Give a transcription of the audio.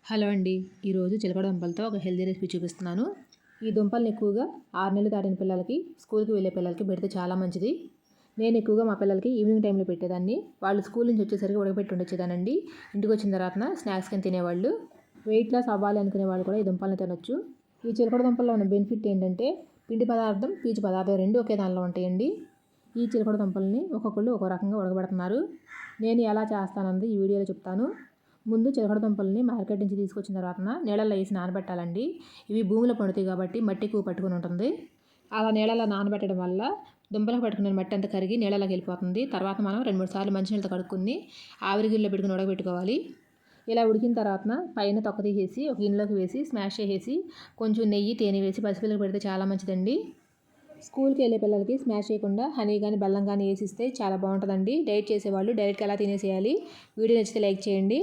Hello అండి. ఈరోజు చిలకడ దుంపలతో ఒక హెల్తీ రెసిపీ చూపిస్తున్నాను. ఈ దుంపల్ని ఎక్కువగా 6 నెలలు దాటిన పిల్లలకి, స్కూల్కి వెళ్ళే పిల్లలకి పెడితే చాలా మంచిది. నేను ఎక్కువగా మా పిల్లలకి ఈవినింగ్ టైంలో పెట్టేదాన్ని. వాళ్ళు స్కూల్ నుంచి వచ్చేసరికి ఉడకబెట్టి ఉండొచ్చేదానండి. ఇంటికి వచ్చిన తర్వాత స్నాక్స్ కింద తినేవాళ్ళు. వెయిట్ లాస్ అవ్వాలి అనుకునే వాళ్ళు కూడా ఈ దుంపల్ని తినొచ్చు. ఈ చిలకడ దుంపల్లో ఉన్న బెనిఫిట్ ఏంటంటే పిండి పదార్థం, పీచు పదార్థం రెండు ఒకే దానిలో ఉంటాయండి. ఈ చిలకడ దుంపల్ని ఒక్కొక్కళ్ళు ఒక్కో రకంగా ఉడకబెడుతున్నారు. నేను ఎలా చేస్తానన్నది ఈ వీడియోలో చెప్తాను. ముందు చిలకడ దుంపల్ని మార్కెట్ నుంచి తీసుకొచ్చిన తర్వాత నీళ్ళల్లో వేసి నానబెట్టాలండి. ఇవి భూమిలో పండుతాయి కాబట్టి మట్టి ఎక్కువ పట్టుకుని ఉంటుంది. అలా నీళ్ళలో నానబెట్టడం వల్ల దుంపలకు పట్టుకునే మట్టి అంతా కరిగి నీళ్ళలోకి వెళ్ళిపోతుంది. తర్వాత మనం 2-3 సార్లు మంచినీళ్ళతో కడుక్కొని ఆవిరి గిన్నెలో పెట్టుకుని ఉడకబెట్టుకోవాలి. ఇలా ఉడికిన తర్వాత పైన తొక్క తీసేసి ఒక గిన్నెలోకి వేసి స్మాష్ చేసేసి కొంచెం నెయ్యి, తేనె వేసి పసిపిల్లలకు పెడితే చాలా మంచిదండి. స్కూల్కి వెళ్ళే పిల్లలకి స్మాష్ చేయకుండా హనీ కానీ బెల్లం కానీ వేసిస్తే చాలా బాగుంటుందండి. డైట్ చేసేవాళ్ళు డైరెక్ట్గా అలా తినేసేయాలి. వీడియో నచ్చితే లైక్ చేయండి.